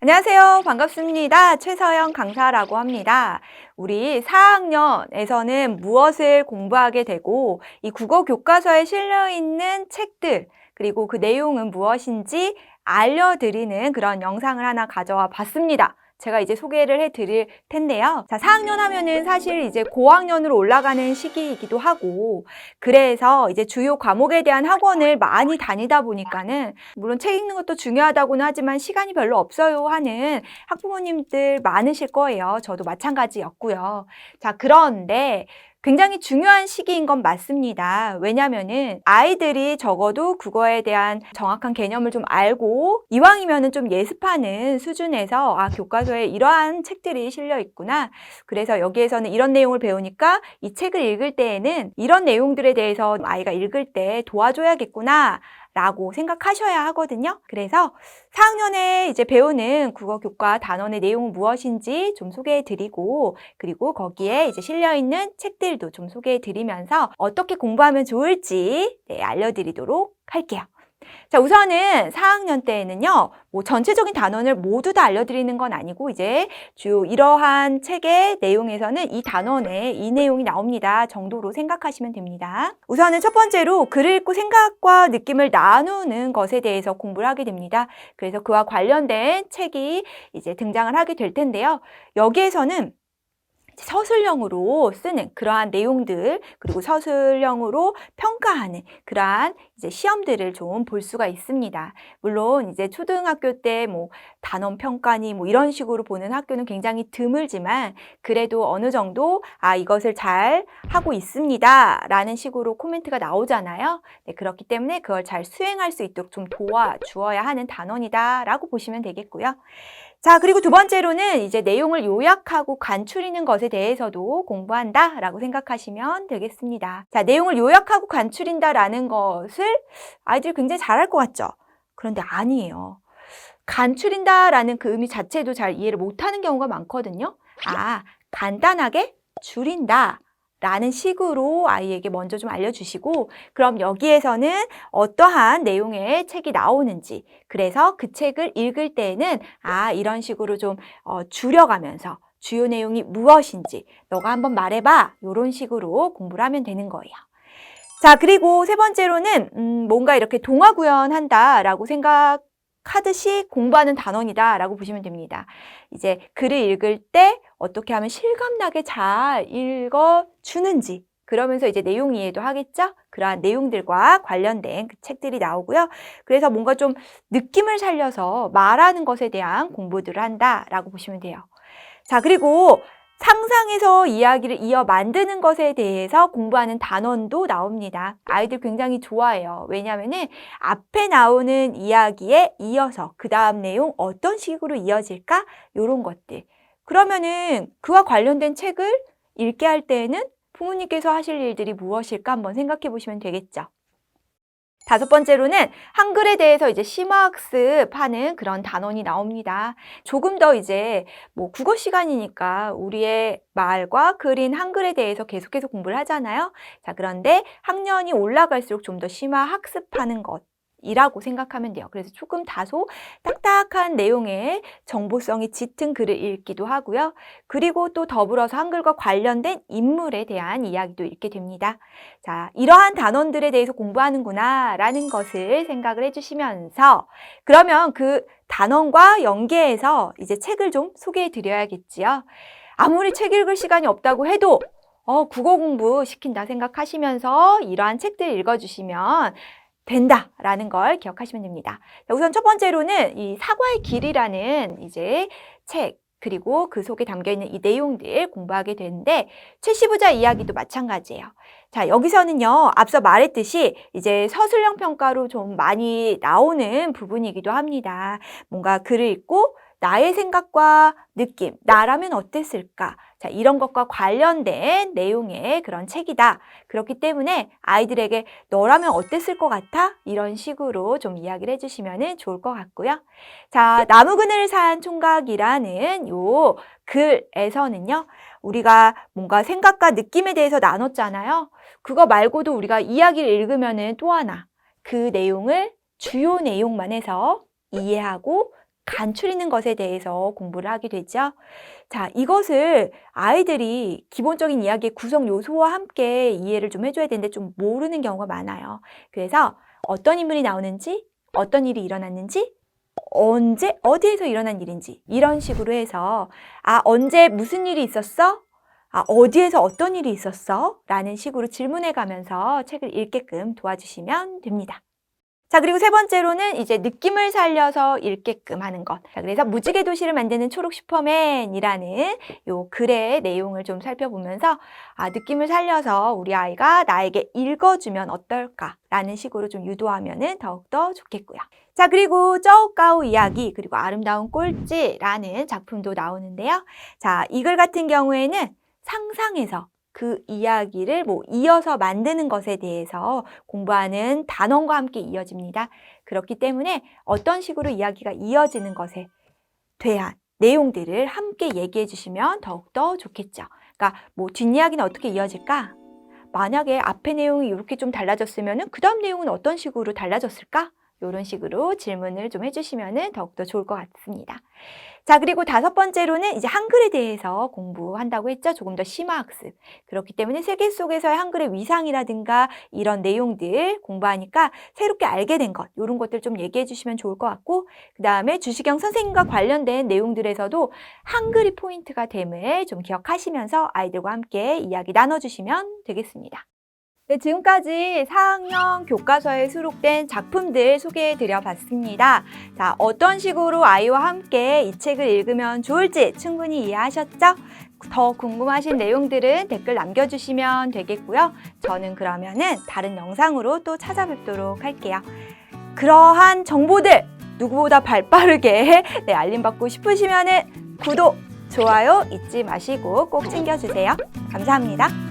안녕하세요. 반갑습니다. 최서영 강사라고 합니다. 우리 4학년에서는 무엇을 공부하게 되고 이 국어 교과서에 실려 있는 책들 그리고 그 내용은 무엇인지 알려드리는 그런 영상을 하나 가져와 봤습니다. 제가 이제 소개를 해드릴 텐데요. 자, 4학년 하면은 사실 이제 고학년으로 올라가는 시기이기도 하고 그래서 이제 주요 과목에 대한 학원을 많이 다니다 보니까는 물론 책 읽는 것도 중요하다고는 하지만 시간이 별로 없어요 하는 학부모님들 많으실 거예요. 저도 마찬가지였고요. 자, 그런데 굉장히 중요한 시기인 건 맞습니다. 왜냐면은 아이들이 적어도 국어에 대한 정확한 개념을 좀 알고 이왕이면은 좀 예습하는 수준에서 교과서에 이러한 책들이 실려 있구나. 그래서 여기에서는 이런 내용을 배우니까 이 책을 읽을 때에는 이런 내용들에 대해서 아이가 읽을 때 도와줘야겠구나. 라고 생각하셔야 하거든요. 그래서 4학년에 이제 배우는 국어 교과 단원의 내용은 무엇인지 좀 소개해 드리고 그리고 거기에 이제 실려 있는 책들도 좀 소개해 드리면서 어떻게 공부하면 좋을지 알려드리도록 할게요. 자, 우선은 4학년 때에는요, 전체적인 단원을 모두 다 알려드리는 건 아니고, 이제 주요 이러한 책의 내용에서는 이 단원에 이 내용이 나옵니다 정도로 생각하시면 됩니다. 우선은 첫 번째로 글을 읽고 생각과 느낌을 나누는 것에 대해서 공부를 하게 됩니다. 그래서 그와 관련된 책이 이제 등장을 하게 될 텐데요. 여기에서는 서술형으로 쓰는 그러한 내용들 그리고 서술형으로 평가하는 그러한 이제 시험들을 좀 볼 수가 있습니다. 물론 이제 초등학교 때 단원 평가니 이런 식으로 보는 학교는 굉장히 드물지만 그래도 어느 정도 이것을 잘 하고 있습니다 라는 식으로 코멘트가 나오잖아요. 네, 그렇기 때문에 그걸 잘 수행할 수 있도록 좀 도와주어야 하는 단원이다 라고 보시면 되겠고요. 자, 그리고 두 번째로는 이제 내용을 요약하고 간추리는 것에 대해서도 공부한다 라고 생각하시면 되겠습니다. 자, 내용을 요약하고 간추린다 라는 것을 아이들이 굉장히 잘할 것 같죠? 그런데 아니에요. 간추린다 라는 그 의미 자체도 잘 이해를 못하는 경우가 많거든요. 간단하게 줄인다 라는 식으로 아이에게 먼저 좀 알려주시고 그럼 여기에서는 어떠한 내용의 책이 나오는지 그래서 그 책을 읽을 때에는 이런 식으로 좀 줄여가면서 주요 내용이 무엇인지 너가 한번 말해봐 이런 식으로 공부를 하면 되는 거예요. 자, 그리고 세 번째로는 뭔가 이렇게 동화구연한다 라고 생각하듯이 공부하는 단원이다 라고 보시면 됩니다. 이제 글을 읽을 때 어떻게 하면 실감나게 잘 읽어주는지 그러면서 이제 내용 이해도 하겠죠? 그러한 내용들과 관련된 그 책들이 나오고요. 그래서 뭔가 좀 느낌을 살려서 말하는 것에 대한 공부들을 한다라고 보시면 돼요. 자, 그리고 상상해서 이야기를 이어 만드는 것에 대해서 공부하는 단원도 나옵니다. 아이들 굉장히 좋아해요. 왜냐하면은 앞에 나오는 이야기에 이어서 그 다음 내용 어떤 식으로 이어질까? 이런 것들. 그러면은 그와 관련된 책을 읽게 할 때에는 부모님께서 하실 일들이 무엇일까 한번 생각해 보시면 되겠죠. 다섯 번째로는 한글에 대해서 이제 심화학습하는 그런 단원이 나옵니다. 조금 더 이제 국어 시간이니까 우리의 말과 글인 한글에 대해서 계속해서 공부를 하잖아요. 자, 그런데 학년이 올라갈수록 좀 더 심화학습하는 것이라고 생각하면 돼요. 그래서 조금 다소 딱딱한 내용의 정보성이 짙은 글을 읽기도 하고요. 그리고 또 더불어서 한글과 관련된 인물에 대한 이야기도 읽게 됩니다. 자, 이러한 단원들에 대해서 공부하는구나 라는 것을 생각을 해주시면서 그러면 그 단원과 연계해서 이제 책을 좀 소개해 드려야겠지요. 아무리 책 읽을 시간이 없다고 해도 국어 공부 시킨다 생각하시면서 이러한 책들 읽어주시면 된다라는 걸 기억하시면 됩니다. 우선 첫 번째로는 이 사과의 길이라는 이제 책 그리고 그 속에 담겨있는 이 내용들 공부하게 되는데 최시부자 이야기도 마찬가지예요. 자, 여기서는요 앞서 말했듯이 이제 서술형 평가로 좀 많이 나오는 부분이기도 합니다. 뭔가 글을 읽고 나의 생각과 느낌, 나라면 어땠을까? 자, 이런 것과 관련된 내용의 그런 책이다. 그렇기 때문에 아이들에게 너라면 어땠을 것 같아? 이런 식으로 좀 이야기를 해주시면 좋을 것 같고요. 자, 나무 그늘 산 총각이라는 요 글에서는요. 우리가 뭔가 생각과 느낌에 대해서 나눴잖아요. 그거 말고도 우리가 이야기를 읽으면 또 하나 그 내용을 주요 내용만 해서 이해하고 간추리는 것에 대해서 공부를 하게 되죠. 자, 이것을 아이들이 기본적인 이야기의 구성 요소와 함께 이해를 좀 해줘야 되는데 좀 모르는 경우가 많아요. 그래서 어떤 인물이 나오는지, 어떤 일이 일어났는지, 언제, 어디에서 일어난 일인지 이런 식으로 해서 언제 무슨 일이 있었어? 어디에서 어떤 일이 있었어? 라는 식으로 질문해 가면서 책을 읽게끔 도와주시면 됩니다. 자, 그리고 세 번째로는 이제 느낌을 살려서 읽게끔 하는 것. 자, 그래서 무지개 도시를 만드는 초록 슈퍼맨이라는 요 글의 내용을 좀 살펴보면서 느낌을 살려서 우리 아이가 나에게 읽어주면 어떨까라는 식으로 좀 유도하면은 더욱더 좋겠고요. 자, 그리고 쩌우까우 이야기 그리고 아름다운 꼴찌라는 작품도 나오는데요. 자, 이 글 같은 경우에는 상상해서 그 이야기를 이어서 만드는 것에 대해서 공부하는 단원과 함께 이어집니다. 그렇기 때문에 어떤 식으로 이야기가 이어지는 것에 대한 내용들을 함께 얘기해 주시면 더욱더 좋겠죠. 그러니까 뒷이야기는 어떻게 이어질까? 만약에 앞의 내용이 이렇게 좀 달라졌으면 그 다음 내용은 어떤 식으로 달라졌을까? 이런 식으로 질문을 좀 해주시면 더욱더 좋을 것 같습니다. 자, 그리고 다섯 번째로는 이제 한글에 대해서 공부한다고 했죠. 조금 더 심화학습. 그렇기 때문에 세계 속에서의 한글의 위상이라든가 이런 내용들 공부하니까 새롭게 알게 된 것, 이런 것들 좀 얘기해 주시면 좋을 것 같고, 그 다음에 주시경 선생님과 관련된 내용들에서도 한글이 포인트가 됨을 좀 기억하시면서 아이들과 함께 이야기 나눠주시면 되겠습니다. 네, 지금까지 4학년 교과서에 수록된 작품들 소개해 드려 봤습니다. 자, 어떤 식으로 아이와 함께 이 책을 읽으면 좋을지 충분히 이해하셨죠? 더 궁금하신 내용들은 댓글 남겨주시면 되겠고요. 저는 그러면은 다른 영상으로 또 찾아뵙도록 할게요. 그러한 정보들 누구보다 발빠르게 알림받고 싶으시면은 구독, 좋아요 잊지 마시고 꼭 챙겨주세요. 감사합니다.